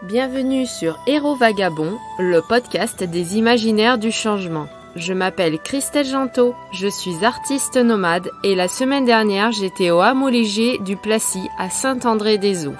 Bienvenue sur Héros Vagabond, le podcast des imaginaires du changement. Je m'appelle Christelle Gentot, je suis artiste nomade et la semaine dernière j'étais au hameau léger du Placy à Saint-André-des-Eaux.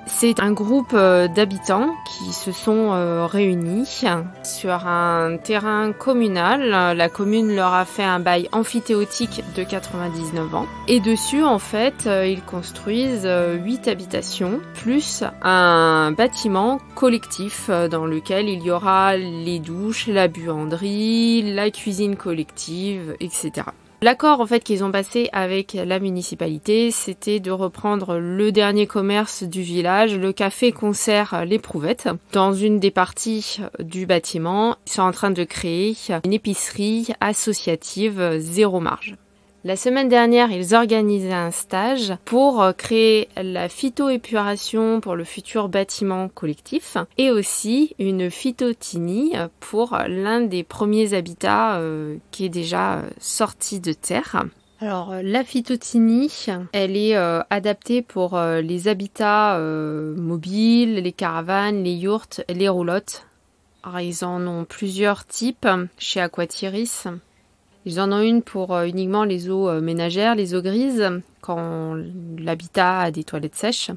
C'est un groupe d'habitants qui se sont réunis sur un terrain communal. La commune leur a fait un bail amphithéotique de 99 ans. Et dessus, en fait, ils construisent 8 habitations, plus un bâtiment collectif dans lequel il y aura les douches, la buanderie, la cuisine collective, etc. L'accord en fait qu'ils ont passé avec la municipalité, c'était de reprendre le dernier commerce du village, le café-concert l'Éprouvette. Dans une des parties du bâtiment, ils sont en train de créer une épicerie associative zéro marge. La semaine dernière, ils organisaient un stage pour créer la phytoépuration pour le futur bâtiment collectif et aussi une phytotinie pour l'un des premiers habitats qui est déjà sorti de terre. Alors la phytotinie, elle est adaptée pour les habitats mobiles, les caravanes, les yourtes, les roulottes. Alors, ils en ont plusieurs types chez Aquatiris. Ils en ont une pour uniquement les eaux ménagères, les eaux grises, quand l'habitat a des toilettes sèches.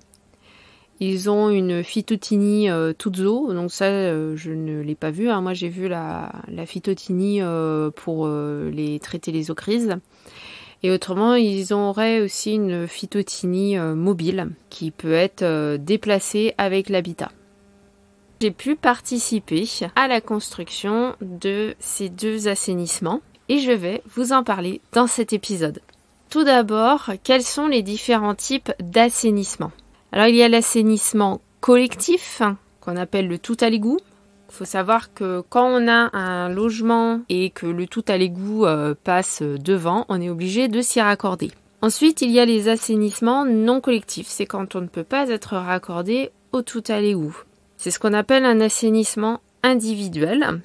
Ils ont une phytotinie toutes eaux, donc ça je ne l'ai pas vu. Moi j'ai vu la phytotinie pour les traiter les eaux grises. Et autrement ils auraient aussi une phytotinie mobile qui peut être déplacée avec l'habitat. J'ai pu participer à la construction de ces deux assainissements. Et je vais vous en parler dans cet épisode. Tout d'abord, quels sont les différents types d'assainissement ? Alors il y a l'assainissement collectif, qu'on appelle le tout à l'égout. Il faut savoir que quand on a un logement et que le tout à l'égout passe devant, on est obligé de s'y raccorder. Ensuite, il y a les assainissements non collectifs. C'est quand on ne peut pas être raccordé au tout à l'égout. C'est ce qu'on appelle un assainissement individuel.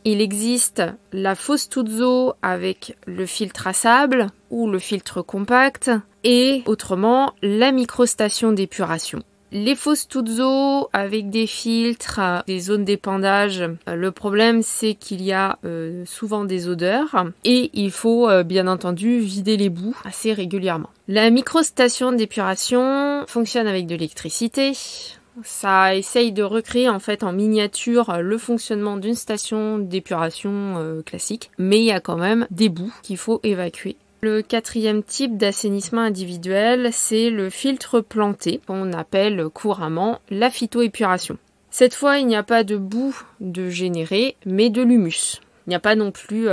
Il existe la fosse toutes eaux avec le filtre à sable ou le filtre compact et autrement la microstation d'épuration. Les fosses toutes eaux avec des filtres, des zones d'épandage, le problème c'est qu'il y a souvent des odeurs et il faut bien entendu vider les boues assez régulièrement. La microstation d'épuration fonctionne avec de l'électricité. Ça essaye de recréer en fait en miniature le fonctionnement d'une station d'épuration classique, mais il y a quand même des boues qu'il faut évacuer. Le quatrième type d'assainissement individuel, c'est le filtre planté, qu'on appelle couramment la phytoépuration. Cette fois, il n'y a pas de boue de générer, mais de l'humus. Il n'y a pas non plus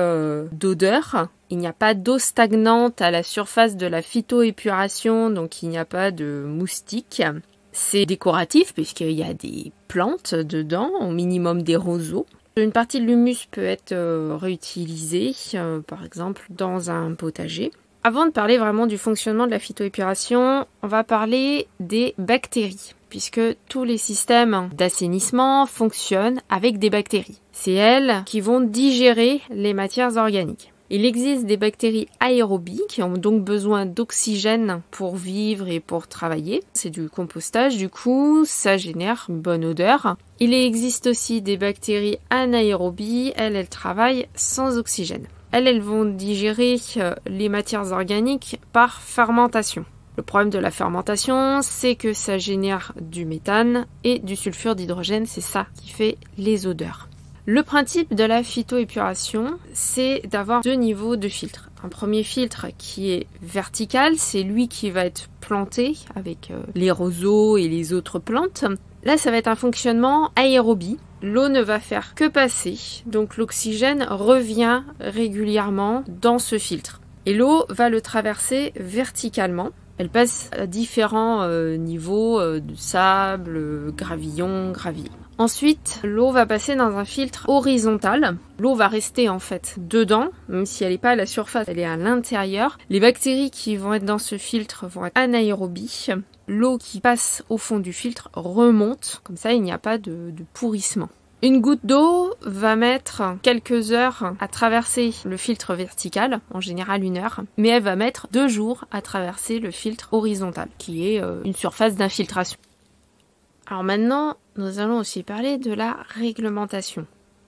d'odeur. Il n'y a pas d'eau stagnante à la surface de la phytoépuration, donc il n'y a pas de moustiques. C'est décoratif puisqu'il y a des plantes dedans, au minimum des roseaux. Une partie de l'humus peut être réutilisée, par exemple dans un potager. Avant de parler vraiment du fonctionnement de la phytoépuration, on va parler des bactéries, puisque tous les systèmes d'assainissement fonctionnent avec des bactéries. C'est elles qui vont digérer les matières organiques. Il existe des bactéries aérobies qui ont donc besoin d'oxygène pour vivre et pour travailler. C'est du compostage, du coup, ça génère une bonne odeur. Il existe aussi des bactéries anaérobies, elles travaillent sans oxygène. Elles vont digérer les matières organiques par fermentation. Le problème de la fermentation, c'est que ça génère du méthane et du sulfure d'hydrogène, c'est ça qui fait les odeurs. Le principe de la phytoépuration, c'est d'avoir deux niveaux de filtre. Un premier filtre qui est vertical, c'est lui qui va être planté avec les roseaux et les autres plantes. Là, ça va être un fonctionnement aérobie. L'eau ne va faire que passer, donc l'oxygène revient régulièrement dans ce filtre. Et l'eau va le traverser verticalement. Elle passe à différents niveaux de sable, gravillon, gravier. Ensuite, l'eau va passer dans un filtre horizontal. L'eau va rester en fait dedans, même si elle n'est pas à la surface, elle est à l'intérieur. Les bactéries qui vont être dans ce filtre vont être anaérobies. L'eau qui passe au fond du filtre remonte, comme ça il n'y a pas de pourrissement. Une goutte d'eau va mettre quelques heures à traverser le filtre vertical, en général 1 heure, mais elle va mettre 2 jours à traverser le filtre horizontal, qui est une surface d'infiltration. Alors maintenant, nous allons aussi parler de la réglementation.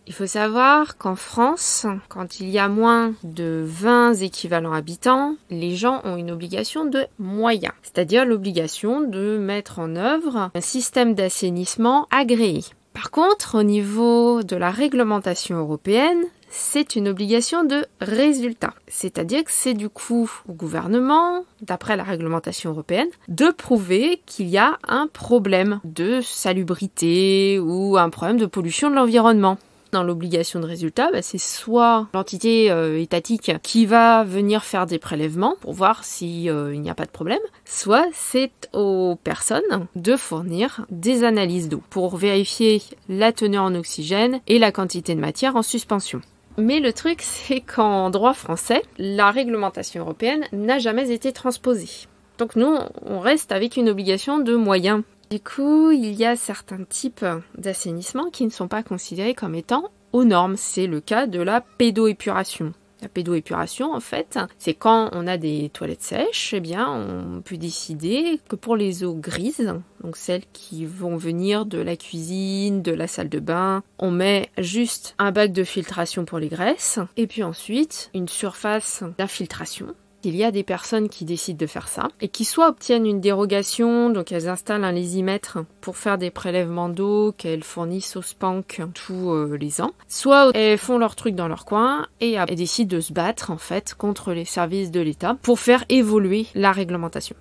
Il faut savoir qu'en France, quand il y a moins de 20 équivalents habitants, les gens ont une obligation de moyens, c'est-à-dire l'obligation de mettre en œuvre un système d'assainissement agréé. Par contre, au niveau de la réglementation européenne, c'est une obligation de résultat. C'est-à-dire que c'est du coup au gouvernement, d'après la réglementation européenne, de prouver qu'il y a un problème de salubrité ou un problème de pollution de l'environnement. Dans l'obligation de résultat, c'est soit l'entité étatique qui va venir faire des prélèvements pour voir s'il n'y a pas de problème, soit c'est aux personnes de fournir des analyses d'eau pour vérifier la teneur en oxygène et la quantité de matière en suspension. Mais le truc, c'est qu'en droit français, la réglementation européenne n'a jamais été transposée. Donc nous, on reste avec une obligation de moyens. Du coup, il y a certains types d'assainissement qui ne sont pas considérés comme étant aux normes. C'est le cas de la pédoépuration. La pédoépuration, en fait, c'est quand on a des toilettes sèches, on peut décider que pour les eaux grises, donc celles qui vont venir de la cuisine, de la salle de bain, on met juste un bac de filtration pour les graisses, et puis ensuite une surface d'infiltration. Il y a des personnes qui décident de faire ça et qui soit obtiennent une dérogation, donc elles installent un lésimètre pour faire des prélèvements d'eau qu'elles fournissent au SPANC tous les ans, soit elles font leur truc dans leur coin et elles décident de se battre en fait contre les services de l'État pour faire évoluer la réglementation.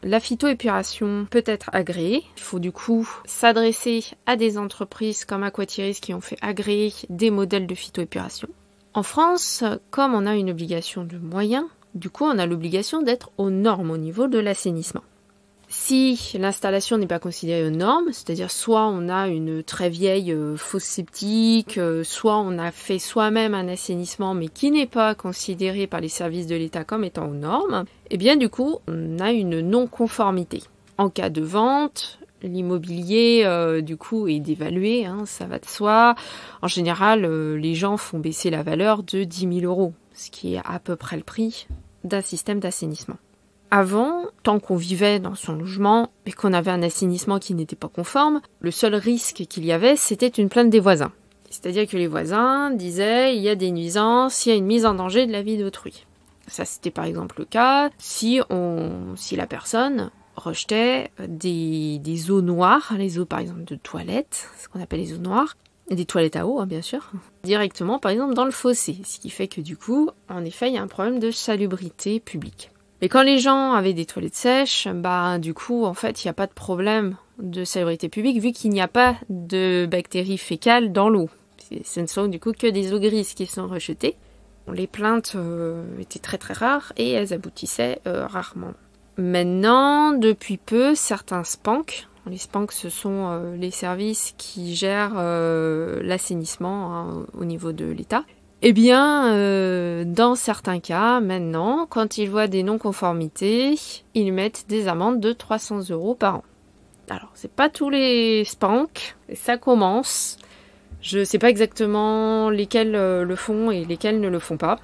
La phytoépuration peut être agréée. Il faut du coup s'adresser à des entreprises comme Aquatiris qui ont fait agréer des modèles de phytoépuration. En France, comme on a une obligation de moyens, du coup, on a l'obligation d'être aux normes au niveau de l'assainissement. Si l'installation n'est pas considérée aux normes, c'est-à-dire soit on a une très vieille fosse septique, soit on a fait soi-même un assainissement mais qui n'est pas considéré par les services de l'État comme étant aux normes, du coup, on a une non-conformité. En cas de vente, l'immobilier du coup est dévalué, ça va de soi. En général, les gens font baisser la valeur de 10 000 €, ce qui est à peu près le prix d'un système d'assainissement. Avant, tant qu'on vivait dans son logement et qu'on avait un assainissement qui n'était pas conforme, le seul risque qu'il y avait, c'était une plainte des voisins. C'est-à-dire que les voisins disaient il y a des nuisances, il y a une mise en danger de la vie d'autrui. Ça, c'était par exemple le cas si la personne rejetait des eaux noires, les eaux par exemple de toilettes, ce qu'on appelle les eaux noires, et des toilettes à eau, bien sûr, directement par exemple dans le fossé, ce qui fait que du coup, en effet, il y a un problème de salubrité publique. Mais quand les gens avaient des toilettes sèches, du coup, en fait, il n'y a pas de problème de salubrité publique vu qu'il n'y a pas de bactéries fécales dans l'eau. Ce ne sont du coup que des eaux grises qui sont rejetées. Les plaintes étaient très très rares et elles aboutissaient rarement. Maintenant, depuis peu, certains SPANC, les SPANC ce sont les services qui gèrent l'assainissement au niveau de l'État, dans certains cas, maintenant, quand ils voient des non-conformités, ils mettent des amendes de 300 € par an. Alors, c'est pas tous les SPANC, ça commence. Je sais pas exactement lesquels le font et lesquels ne le font pas.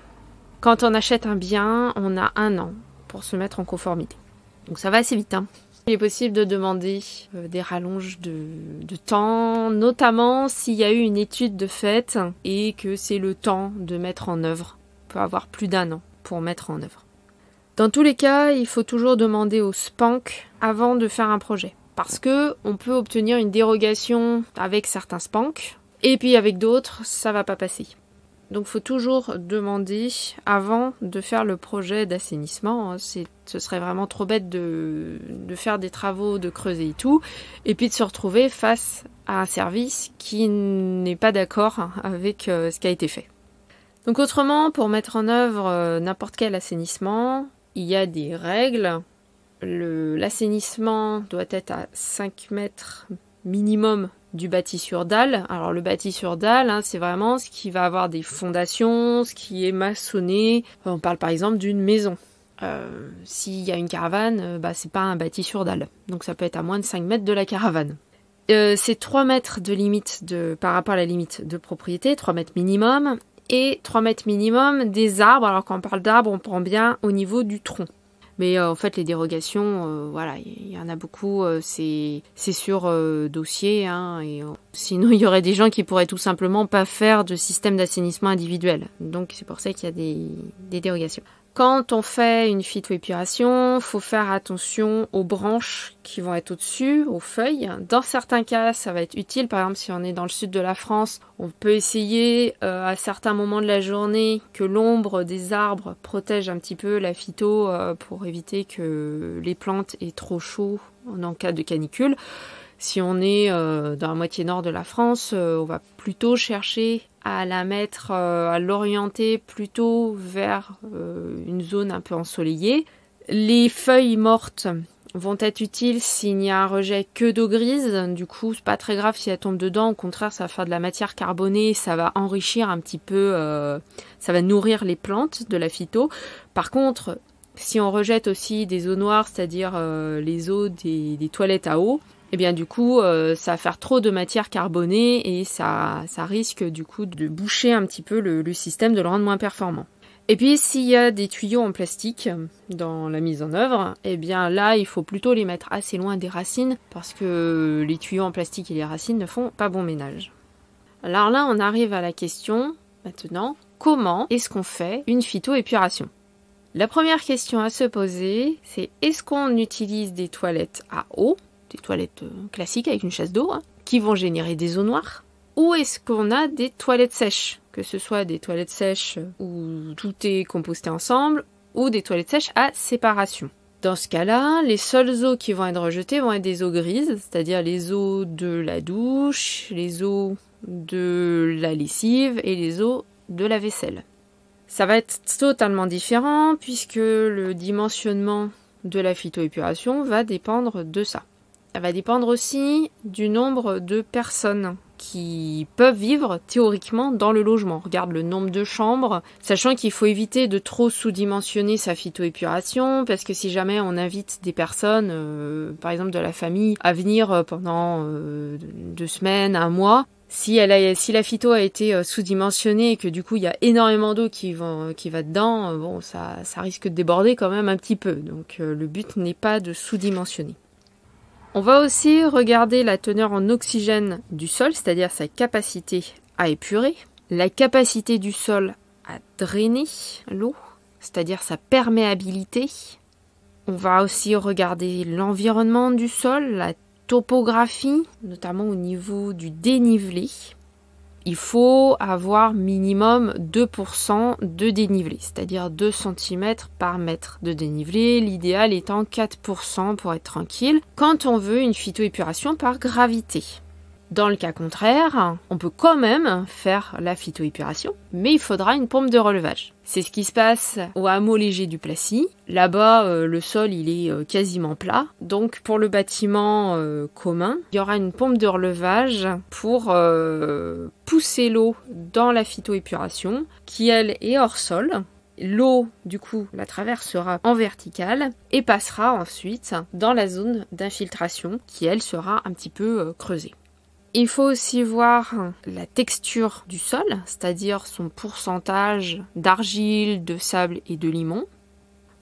Quand on achète un bien, on a 1 an pour se mettre en conformité. Donc ça va assez vite. Il est possible de demander des rallonges de temps, notamment s'il y a eu une étude de fait et que c'est le temps de mettre en œuvre. On peut avoir plus d'1 an pour mettre en œuvre. Dans tous les cas, il faut toujours demander au SPANC avant de faire un projet. Parce que on peut obtenir une dérogation avec certains SPANC, et puis avec d'autres, ça va pas passer. Donc il faut toujours demander avant de faire le projet d'assainissement. Ce serait vraiment trop bête de faire des travaux, de creuser et tout, et puis de se retrouver face à un service qui n'est pas d'accord avec ce qui a été fait. Donc autrement, pour mettre en œuvre n'importe quel assainissement, il y a des règles. L'assainissement doit être à 5 mètres minimum du bâti sur dalle. Alors le bâti sur dalle, c'est vraiment ce qui va avoir des fondations, ce qui est maçonné. On parle par exemple d'une maison. S'il y a une caravane, c'est pas un bâti sur dalle. Donc ça peut être à moins de 5 mètres de la caravane. C'est 3 mètres de limite par rapport à la limite de propriété, 3 mètres minimum, et 3 mètres minimum des arbres. Alors quand on parle d'arbres, on prend bien au niveau du tronc. Mais en fait, les dérogations, voilà, il y en a beaucoup, c'est sur dossier, hein, et sinon il y aurait des gens qui pourraient tout simplement pas faire de système d'assainissement individuel. Donc c'est pour ça qu'il y a des dérogations. Quand on fait une phytoépuration, faut faire attention aux branches qui vont être au-dessus, aux feuilles. Dans certains cas, ça va être utile. Par exemple, si on est dans le sud de la France, on peut essayer à certains moments de la journée que l'ombre des arbres protège un petit peu la phyto pour éviter que les plantes aient trop chaud en cas de canicule. Si on est dans la moitié nord de la France, on va plutôt chercher à la mettre, à l'orienter plutôt vers une zone un peu ensoleillée. Les feuilles mortes vont être utiles s'il n'y a un rejet que d'eau grise. Du coup, c'est pas très grave si elles tombent dedans. Au contraire, ça va faire de la matière carbonée, ça va enrichir un petit peu, ça va nourrir les plantes de la phyto. Par contre, si on rejette aussi des eaux noires, c'est-à-dire les eaux des toilettes à eau, et bien du coup, ça va faire trop de matière carbonée et ça risque du coup de boucher un petit peu le système, de le rendre moins performant. Et puis s'il y a des tuyaux en plastique dans la mise en œuvre, et bien là il faut plutôt les mettre assez loin des racines parce que les tuyaux en plastique et les racines ne font pas bon ménage. Alors là on arrive à la question maintenant, comment est-ce qu'on fait une phytoépuration ? La première question à se poser, c'est est-ce qu'on utilise des toilettes à eau, des toilettes classiques avec une chasse d'eau, qui vont générer des eaux noires, ou est-ce qu'on a des toilettes sèches, que ce soit des toilettes sèches où tout est composté ensemble, ou des toilettes sèches à séparation. Dans ce cas-là, les seules eaux qui vont être rejetées vont être des eaux grises, c'est-à-dire les eaux de la douche, les eaux de la lessive et les eaux de la vaisselle. Ça va être totalement différent puisque le dimensionnement de la phytoépuration va dépendre de ça. Ça va dépendre aussi du nombre de personnes qui peuvent vivre théoriquement dans le logement. On regarde le nombre de chambres, sachant qu'il faut éviter de trop sous-dimensionner sa phytoépuration, parce que si jamais on invite des personnes, par exemple de la famille, à venir pendant 2 semaines, 1 mois, si la phyto a été sous-dimensionnée et que du coup il y a énormément d'eau qui va dedans, bon ça risque de déborder quand même un petit peu. Donc le but n'est pas de sous-dimensionner. On va aussi regarder la teneur en oxygène du sol, c'est-à-dire sa capacité à épurer, la capacité du sol à drainer l'eau, c'est-à-dire sa perméabilité. On va aussi regarder l'environnement du sol, la topographie, notamment au niveau du dénivelé. Il faut avoir minimum 2% de dénivelé, c'est-à-dire 2 cm par mètre de dénivelé, l'idéal étant 4% pour être tranquille, quand on veut une phytoépuration par gravité. Dans le cas contraire, on peut quand même faire la phytoépuration, mais il faudra une pompe de relevage. C'est ce qui se passe au hameau léger du Placy. Là-bas, le sol il est quasiment plat. Donc pour le bâtiment commun, il y aura une pompe de relevage pour pousser l'eau dans la phytoépuration, qui elle est hors sol. L'eau, du coup, la traversera en verticale et passera ensuite dans la zone d'infiltration, qui elle sera un petit peu creusée. Il faut aussi voir la texture du sol, c'est-à-dire son pourcentage d'argile, de sable et de limon.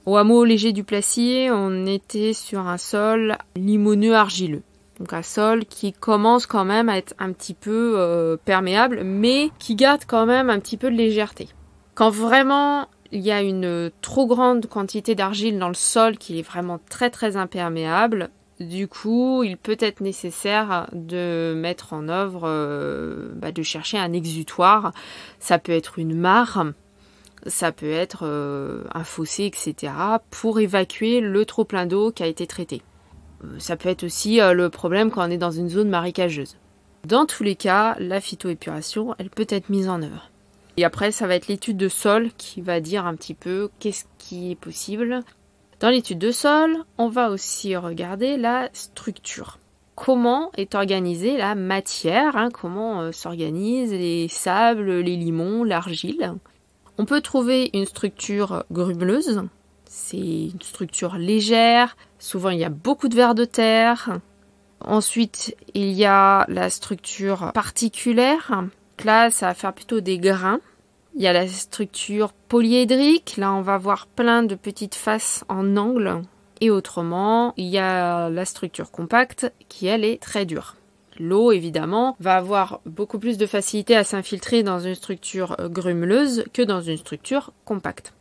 Au hameau léger du Placy, on était sur un sol limoneux argileux. Donc un sol qui commence quand même à être un petit peu perméable, mais qui garde quand même un petit peu de légèreté. Quand vraiment il y a une trop grande quantité d'argile dans le sol qui est vraiment très très imperméable, du coup, il peut être nécessaire de mettre en œuvre, de chercher un exutoire. Ça peut être une mare, ça peut être un fossé, etc. pour évacuer le trop-plein d'eau qui a été traité. Ça peut être aussi le problème quand on est dans une zone marécageuse. Dans tous les cas, la phytoépuration, elle peut être mise en œuvre. Et après, ça va être l'étude de sol qui va dire un petit peu qu'est-ce qui est possible. Dans l'étude de sol, on va aussi regarder la structure. Comment est organisée la matière, comment s'organisent les sables, les limons, l'argile. On peut trouver une structure grumeleuse, c'est une structure légère, souvent il y a beaucoup de vers de terre. Ensuite, il y a la structure particulière, là ça va faire plutôt des grains. Il y a la structure polyédrique. Là, on va voir plein de petites faces en angle. Et autrement, il y a la structure compacte qui, elle, est très dure. L'eau, évidemment, va avoir beaucoup plus de facilité à s'infiltrer dans une structure grumeleuse que dans une structure compacte.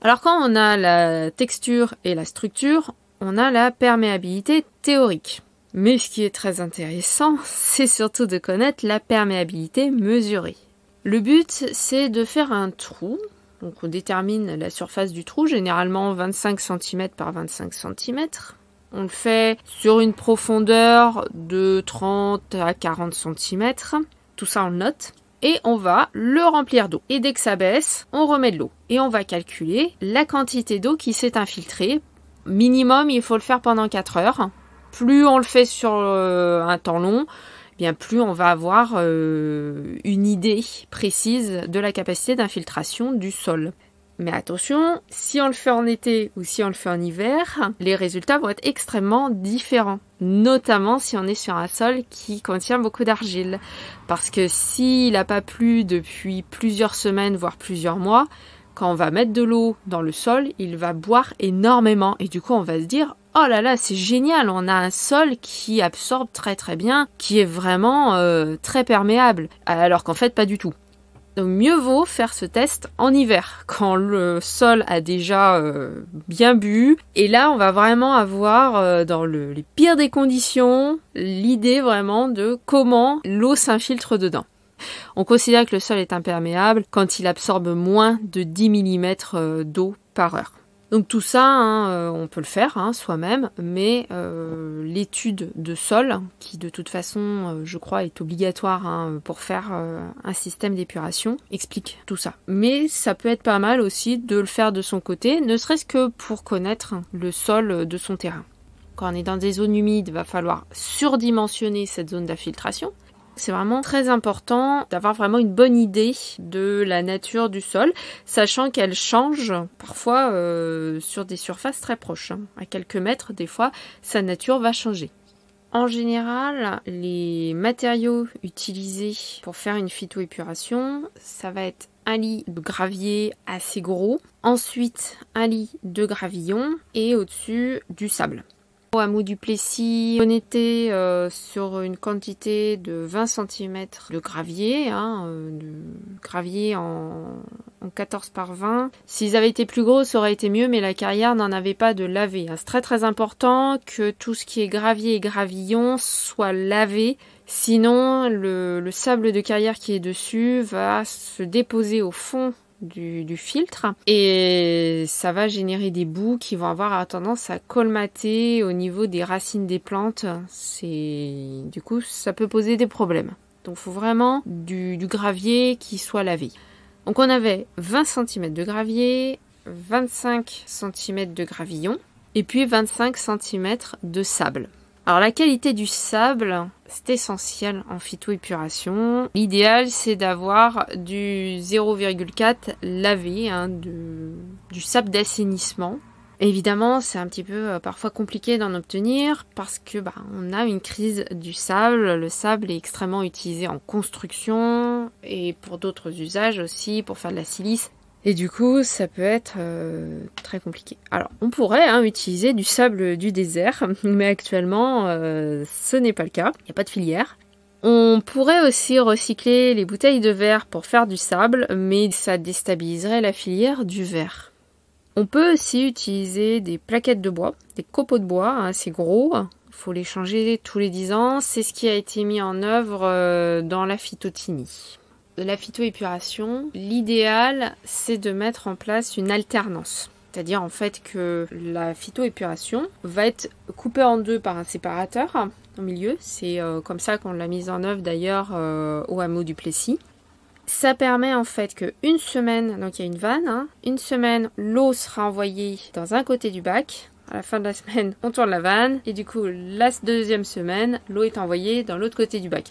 Alors quand on a la texture et la structure, on a la perméabilité théorique. Mais ce qui est très intéressant, c'est surtout de connaître la perméabilité mesurée. Le but, c'est de faire un trou. Donc on détermine la surface du trou, généralement 25 cm par 25 cm. On le fait sur une profondeur de 30 à 40 cm. Tout ça on le note. Et on va le remplir d'eau. Et dès que ça baisse, on remet de l'eau. Et on va calculer la quantité d'eau qui s'est infiltrée. Minimum, il faut le faire pendant 4 heures. Plus on le fait sur un temps long, bien plus on va avoir une idée précise de la capacité d'infiltration du sol. Mais attention, si on le fait en été ou si on le fait en hiver, les résultats vont être extrêmement différents. Notamment si on est sur un sol qui contient beaucoup d'argile. Parce que s'il n'a pas plu depuis plusieurs semaines, voire plusieurs mois, quand on va mettre de l'eau dans le sol, il va boire énormément. Et du coup, on va se dire, oh là là, c'est génial, on a un sol qui absorbe très très bien, qui est vraiment très perméable. Alors qu'en fait, pas du tout. Donc mieux vaut faire ce test en hiver, quand le sol a déjà bien bu. Et là, on va vraiment avoir, dans les pires des conditions, l'idée vraiment de comment l'eau s'infiltre dedans. On considère que le sol est imperméable quand il absorbe moins de 10 mm d'eau par heure. Donc tout ça, on peut le faire soi-même, mais l'étude de sol, qui de toute façon, je crois, est obligatoire pour faire un système d'épuration, explique tout ça. Mais ça peut être pas mal aussi de le faire de son côté, ne serait-ce que pour connaître le sol de son terrain. Quand on est dans des zones humides, il va falloir surdimensionner cette zone d'infiltration. C'est vraiment très important d'avoir vraiment une bonne idée de la nature du sol, sachant qu'elle change parfois sur des surfaces très proches. À quelques mètres, des fois, sa nature va changer. En général, les matériaux utilisés pour faire une phytoépuration, ça va être un lit de gravier assez gros, ensuite un lit de gravillon et au-dessus du sable. Au hameau du Plessis, on était sur une quantité de 20 cm de gravier, en 14 par 20. S'ils avaient été plus gros, ça aurait été mieux, mais la carrière n'en avait pas de lavé. C'est très très important que tout ce qui est gravier et gravillon soit lavé, sinon le sable de carrière qui est dessus va se déposer au fond du filtre et ça va générer des boues qui vont avoir tendance à colmater au niveau des racines des plantes. Du coup, ça peut poser des problèmes. Donc, il faut vraiment du gravier qui soit lavé. Donc, on avait 20 cm de gravier, 25 cm de gravillon et puis 25 cm de sable. Alors la qualité du sable, c'est essentiel en phytoépuration. L'idéal, c'est d'avoir du 0,4 lavé, du sable d'assainissement. Évidemment, c'est un petit peu parfois compliqué d'en obtenir parce que on a une crise du sable. Le sable est extrêmement utilisé en construction et pour d'autres usages aussi, pour faire de la silice. Et du coup, ça peut être très compliqué. Alors, on pourrait utiliser du sable du désert, mais actuellement, ce n'est pas le cas. Il n'y a pas de filière. On pourrait aussi recycler les bouteilles de verre pour faire du sable, mais ça déstabiliserait la filière du verre. On peut aussi utiliser des plaquettes de bois, des copeaux de bois, assez gros. Il faut les changer tous les 10 ans. C'est ce qui a été mis en œuvre dans la phytotinie. De la phytoépuration, l'idéal, c'est de mettre en place une alternance. C'est-à-dire en fait que la phytoépuration va être coupée en deux par un séparateur au milieu. C'est comme ça qu'on l'a mise en œuvre d'ailleurs au hameau du Plessis. Ça permet en fait qu'une semaine, donc il y a une vanne, une semaine, l'eau sera envoyée dans un côté du bac. À la fin de la semaine, on tourne la vanne et du coup, la deuxième semaine, l'eau est envoyée dans l'autre côté du bac.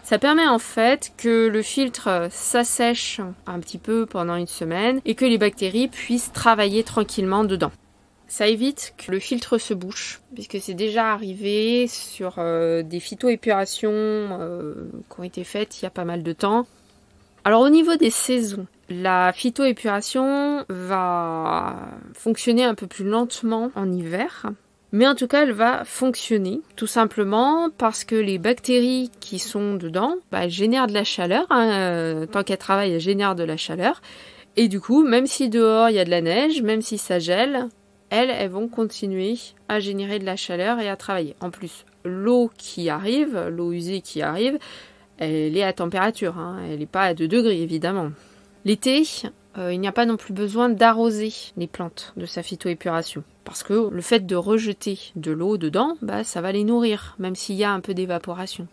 Ça permet en fait que le filtre s'assèche un petit peu pendant une semaine et que les bactéries puissent travailler tranquillement dedans. Ça évite que le filtre se bouche, puisque c'est déjà arrivé sur des phytoépurations qui ont été faites il y a pas mal de temps. Alors au niveau des saisons, la phytoépuration va fonctionner un peu plus lentement en hiver. Mais en tout cas, elle va fonctionner, tout simplement parce que les bactéries qui sont dedans elles génèrent de la chaleur. Tant qu'elles travaillent, elles génèrent de la chaleur. Et du coup, même si dehors il y a de la neige, même si ça gèle, elles vont continuer à générer de la chaleur et à travailler. En plus, l'eau usée qui arrive, elle est à température. Elle n'est pas à 2 degrés, évidemment. L'été, il n'y a pas non plus besoin d'arroser les plantes de sa phytoépuration. Parce que le fait de rejeter de l'eau dedans, ça va les nourrir, même s'il y a un peu d'évaporation.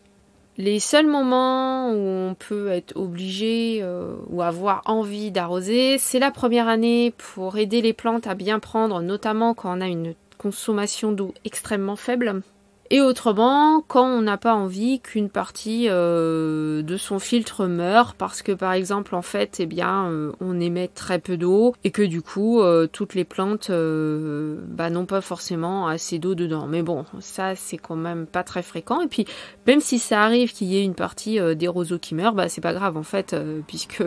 Les seuls moments où on peut être obligé ou avoir envie d'arroser, c'est la première année pour aider les plantes à bien prendre, notamment quand on a une consommation d'eau extrêmement faible. Et autrement, quand on n'a pas envie qu'une partie de son filtre meure parce que par exemple on émet très peu d'eau et que du coup toutes les plantes n'ont pas forcément assez d'eau dedans. Mais bon, ça c'est quand même pas très fréquent. Et puis même si ça arrive qu'il y ait une partie des roseaux qui meurent, c'est pas grave en fait, puisque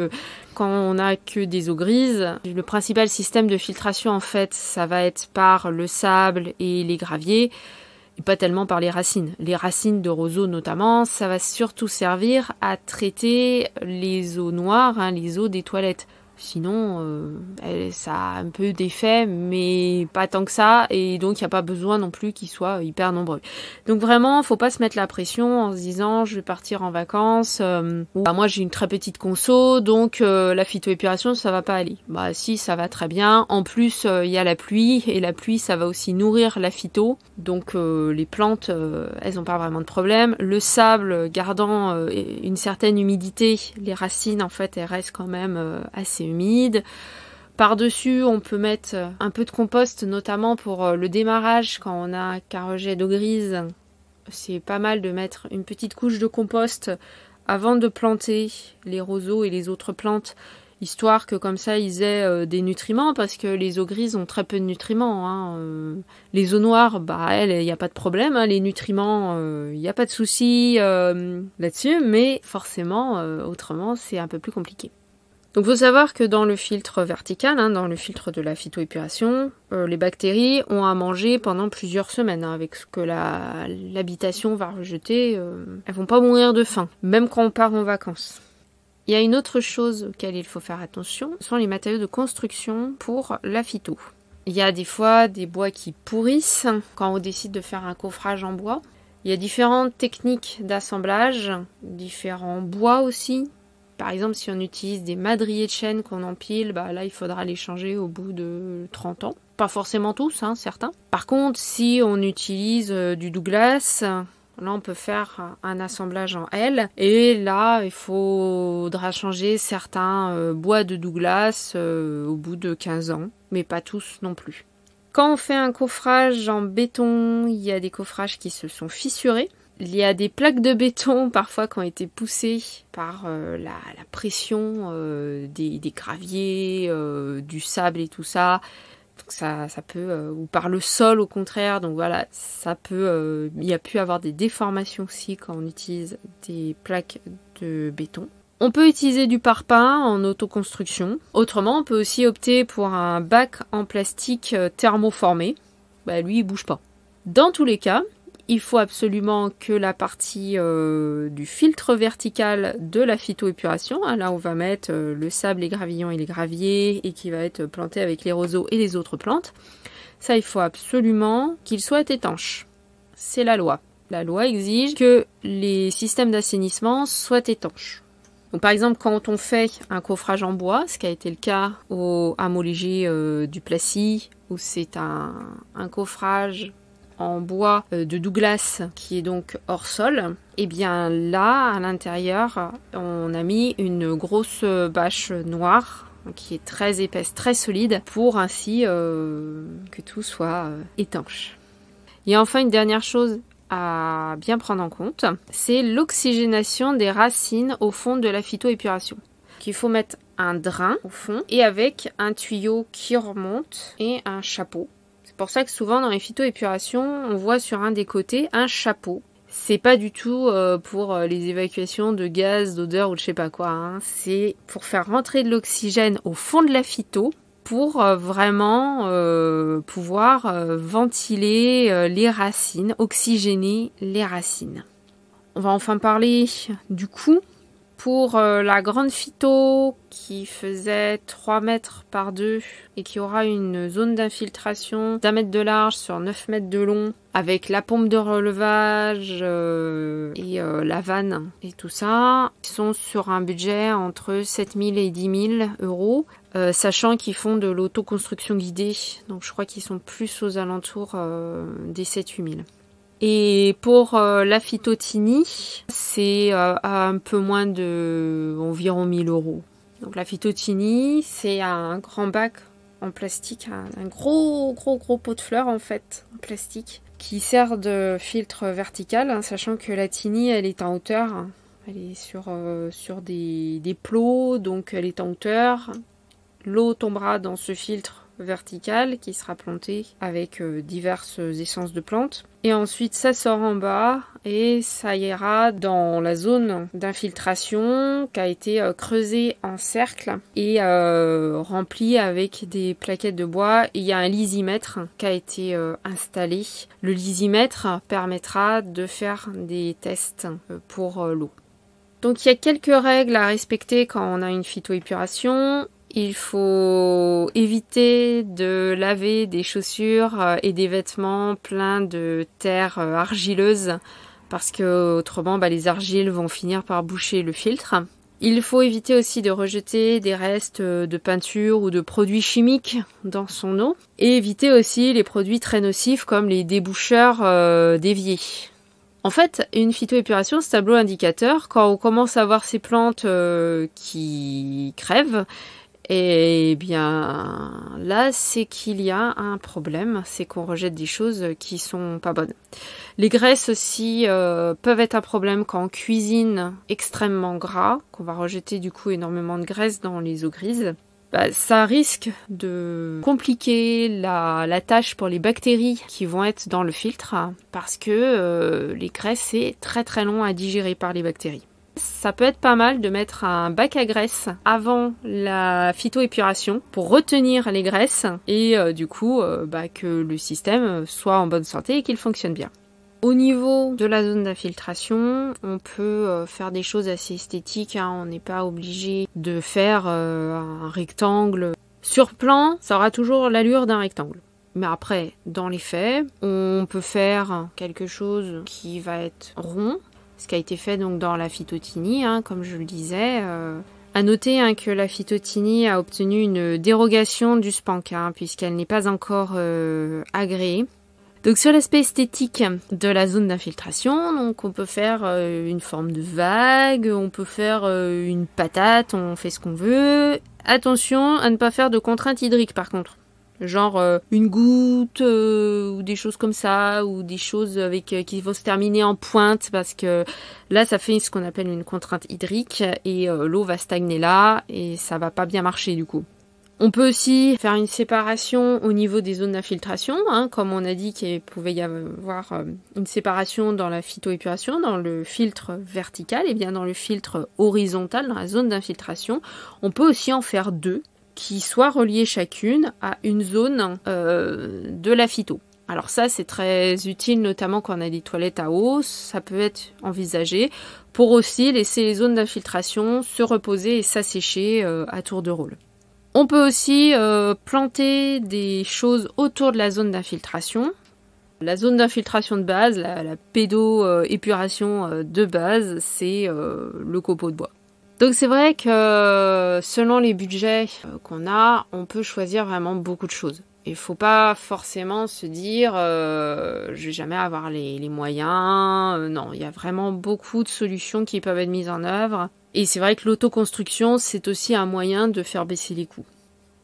quand on n'a que des eaux grises, le principal système de filtration en fait ça va être par le sable et les graviers. Et pas tellement par les racines. Les racines de roseaux notamment, ça va surtout servir à traiter les eaux noires, les eaux des toilettes. Sinon, ça a un peu d'effet, mais pas tant que ça, et donc il n'y a pas besoin non plus qu'ils soient hyper nombreux. Donc vraiment, faut pas se mettre la pression en se disant je vais partir en vacances, moi j'ai une très petite conso, donc la phytoépuration ça va pas aller. Si, ça va très bien. En plus, il y a la pluie, et la pluie ça va aussi nourrir la phyto, donc les plantes, elles ont pas vraiment de problème. Le sable gardant une certaine humidité, les racines en fait elles restent quand même assez humide. Par-dessus, on peut mettre un peu de compost, notamment pour le démarrage quand on a qu'un rejet d'eau grise. C'est pas mal de mettre une petite couche de compost avant de planter les roseaux et les autres plantes, histoire que comme ça ils aient des nutriments, parce que les eaux grises ont très peu de nutriments. Les eaux noires, elles, il n'y a pas de problème, les nutriments, il n'y a pas de souci là-dessus, mais forcément, autrement, c'est un peu plus compliqué. Donc il faut savoir que dans le filtre vertical, dans le filtre de la phytoépuration, les bactéries ont à manger pendant plusieurs semaines. Avec ce que l'habitation va rejeter, elles vont pas mourir de faim, même quand on part en vacances. Il y a une autre chose auquel il faut faire attention, ce sont les matériaux de construction pour la phyto. Il y a des fois des bois qui pourrissent quand on décide de faire un coffrage en bois. Il y a différentes techniques d'assemblage, différents bois aussi. Par exemple, si on utilise des madriers de chêne qu'on empile, là, il faudra les changer au bout de 30 ans. Pas forcément tous, certains. Par contre, si on utilise du Douglas, là, on peut faire un assemblage en L. Et là, il faudra changer certains bois de Douglas au bout de 15 ans, mais pas tous non plus. Quand on fait un coffrage en béton, il y a des coffrages qui se sont fissurés. Il y a des plaques de béton parfois qui ont été poussées par la pression des graviers, du sable et tout ça. Donc ça peut, ou par le sol au contraire. Donc voilà, ça peut. Il y a pu avoir des déformations aussi quand on utilise des plaques de béton. On peut utiliser du parpaing en autoconstruction. Autrement, on peut aussi opter pour un bac en plastique thermoformé. Lui, il bouge pas. Dans tous les cas, il faut absolument que la partie du filtre vertical de la phytoépuration, là on va mettre le sable, les gravillons et les graviers, et qui va être planté avec les roseaux et les autres plantes, ça il faut absolument qu'il soit étanche. C'est la loi. La loi exige que les systèmes d'assainissement soient étanches. Donc, par exemple, quand on fait un coffrage en bois, ce qui a été le cas au hameau léger du Placy, où c'est un coffrage en bois de Douglas qui est donc hors sol, et bien là à l'intérieur on a mis une grosse bâche noire qui est très épaisse, très solide, pour ainsi que tout soit étanche. Et enfin une dernière chose à bien prendre en compte, c'est l'oxygénation des racines au fond de la phytoépuration. Il faut mettre un drain au fond et avec un tuyau qui remonte et un chapeau. C'est pour ça que souvent dans les phytoépurations, on voit sur un des côtés un chapeau. C'est pas du tout pour les évacuations de gaz, d'odeur ou je sais pas quoi, hein. C'est pour faire rentrer de l'oxygène au fond de la phyto pour vraiment pouvoir ventiler les racines, oxygéner les racines. On va enfin parler du coût. Pour la grande phyto qui faisait 3 mètres par 2 et qui aura une zone d'infiltration d'1 mètre de large sur 9 mètres de long avec la pompe de relevage et la vanne et tout ça, ils sont sur un budget entre 7 000 et 10 000 euros, sachant qu'ils font de l'autoconstruction guidée, donc je crois qu'ils sont plus aux alentours des 7-8 000. Et pour la phytotini, c'est à un peu moins de environ 1 000 euros. Donc la phytotini, c'est un grand bac en plastique, un gros pot de fleurs en fait, en plastique, qui sert de filtre vertical, hein, sachant que la tini, elle est en hauteur, hein. Elle est sur des plots, donc elle est en hauteur. L'eau tombera dans ce filtre vertical qui sera planté avec diverses essences de plantes. Et ensuite, ça sort en bas et ça ira dans la zone d'infiltration qui a été creusée en cercle et remplie avec des plaquettes de bois. Et il y a un lysimètre qui a été installé. Le lysimètre permettra de faire des tests pour l'eau. Donc il y a quelques règles à respecter quand on a une phytoépuration. Il faut éviter de laver des chaussures et des vêtements pleins de terre argileuse parce que autrement les argiles vont finir par boucher le filtre. Il faut éviter aussi de rejeter des restes de peinture ou de produits chimiques dans son eau et éviter aussi les produits très nocifs comme les déboucheurs d'évier. En fait, une phytoépuration, c'est un tableau indicateur. Quand on commence à voir ces plantes qui crèvent, et bien là, c'est qu'il y a un problème, c'est qu'on rejette des choses qui sont pas bonnes. Les graisses aussi peuvent être un problème quand on cuisine extrêmement gras, qu'on va rejeter du coup énormément de graisse dans les eaux grises. Ça risque de compliquer la tâche pour les bactéries qui vont être dans le filtre parce que les graisses, c'est très très long à digérer par les bactéries. Ça peut être pas mal de mettre un bac à graisse avant la phytoépuration pour retenir les graisses et du coup que le système soit en bonne santé et qu'il fonctionne bien. Au niveau de la zone d'infiltration, on peut faire des choses assez esthétiques, hein. On n'est pas obligé de faire un rectangle. Sur plan, ça aura toujours l'allure d'un rectangle. Mais après, dans les faits, on peut faire quelque chose qui va être rond, ce qui a été fait donc dans la phytotini, hein, comme je le disais. À noter que la phytotini a obtenu une dérogation du SPANC, puisqu'elle n'est pas encore agréée. Donc sur l'aspect esthétique de la zone d'infiltration, donc on peut faire une forme de vague, on peut faire une patate, on fait ce qu'on veut. Attention à ne pas faire de contraintes hydriques par contre. Genre une goutte ou des choses comme ça, ou des choses qui vont se terminer en pointe, parce que là ça fait ce qu'on appelle une contrainte hydrique et l'eau va stagner là et ça va pas bien marcher du coup. On peut aussi faire une séparation au niveau des zones d'infiltration, comme on a dit qu'il pouvait y avoir une séparation dans la phytoépuration, dans le filtre vertical, et bien dans le filtre horizontal, dans la zone d'infiltration, on peut aussi en faire deux, qui soient reliées chacune à une zone de la phyto. Alors ça, c'est très utile, notamment quand on a des toilettes à eau, ça peut être envisagé pour aussi laisser les zones d'infiltration se reposer et s'assécher à tour de rôle. On peut aussi planter des choses autour de la zone d'infiltration. La zone d'infiltration de base, la pédo-épuration de base, c'est le copeau de bois. Donc c'est vrai que selon les budgets qu'on a, on peut choisir vraiment beaucoup de choses. Il ne faut pas forcément se dire je vais jamais avoir les moyens. Non, il y a vraiment beaucoup de solutions qui peuvent être mises en œuvre. Et c'est vrai que l'autoconstruction, c'est aussi un moyen de faire baisser les coûts.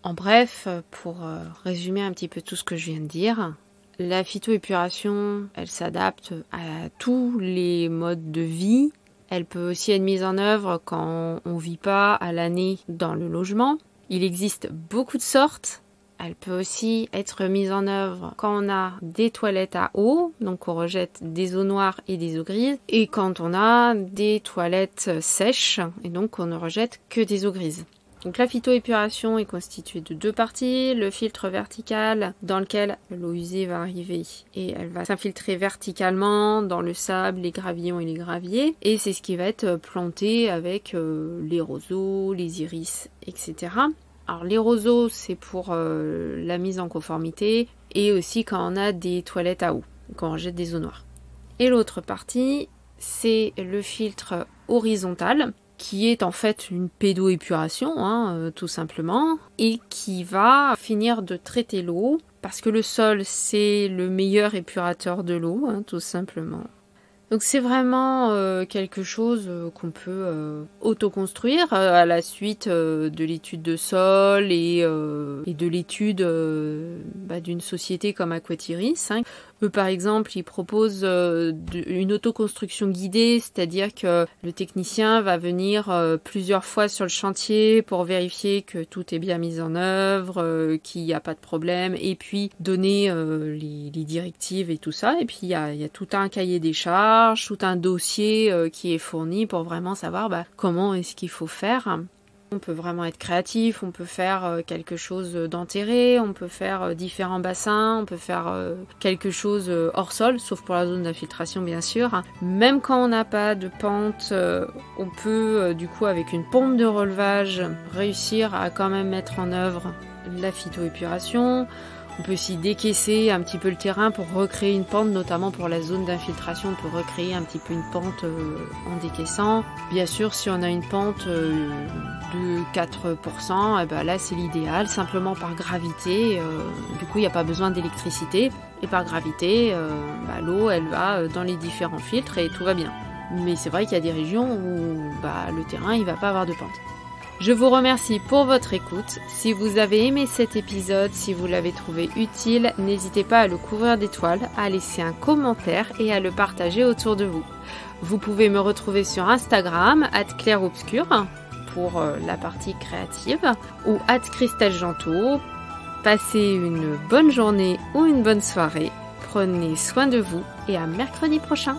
En bref, pour résumer un petit peu tout ce que je viens de dire, la phytoépuration, elle s'adapte à tous les modes de vie. Elle peut aussi être mise en œuvre quand on ne vit pas à l'année dans le logement. Il existe beaucoup de sortes. Elle peut aussi être mise en œuvre quand on a des toilettes à eau, donc on rejette des eaux noires et des eaux grises, et quand on a des toilettes sèches, et donc on ne rejette que des eaux grises. Donc la phytoépuration est constituée de 2 parties, le filtre vertical dans lequel l'eau usée va arriver et elle va s'infiltrer verticalement dans le sable, les gravillons et les graviers, et c'est ce qui va être planté avec les roseaux, les iris, etc. Alors les roseaux c'est pour la mise en conformité et aussi quand on a des toilettes à eau, quand on jette des eaux noires. Et l'autre partie c'est le filtre horizontal qui est en fait une pédoépuration, tout simplement, et qui va finir de traiter l'eau, parce que le sol, c'est le meilleur épurateur de l'eau, tout simplement. Donc c'est vraiment quelque chose qu'on peut autoconstruire à la suite de l'étude de sol et de l'étude d'une société comme Aquatiris. Eux par exemple ils proposent une autoconstruction guidée, c'est-à-dire que le technicien va venir plusieurs fois sur le chantier pour vérifier que tout est bien mis en œuvre, qu'il n'y a pas de problème, et puis donner les directives et tout ça. Et puis il y a tout un cahier des charges, tout un dossier qui est fourni pour vraiment savoir comment est-ce qu'il faut faire. On peut vraiment être créatif, on peut faire quelque chose d'enterré, on peut faire différents bassins, on peut faire quelque chose hors sol, sauf pour la zone d'infiltration bien sûr. Même quand on n'a pas de pente, on peut du coup avec une pompe de relevage réussir à quand même mettre en œuvre la phytoépuration. On peut aussi décaisser un petit peu le terrain pour recréer une pente, notamment pour la zone d'infiltration, on peut recréer un petit peu une pente en décaissant. Bien sûr, si on a une pente de 4%, là c'est l'idéal, simplement par gravité. Du coup, il n'y a pas besoin d'électricité. Et par gravité, l'eau, elle va dans les différents filtres et tout va bien. Mais c'est vrai qu'il y a des régions où le terrain, il va pas avoir de pente. Je vous remercie pour votre écoute. Si vous avez aimé cet épisode, si vous l'avez trouvé utile, n'hésitez pas à le couvrir d'étoiles, à laisser un commentaire et à le partager autour de vous. Vous pouvez me retrouver sur Instagram, @claireobscur pour la partie créative, ou @christellejanto. Passez une bonne journée ou une bonne soirée. Prenez soin de vous et à mercredi prochain.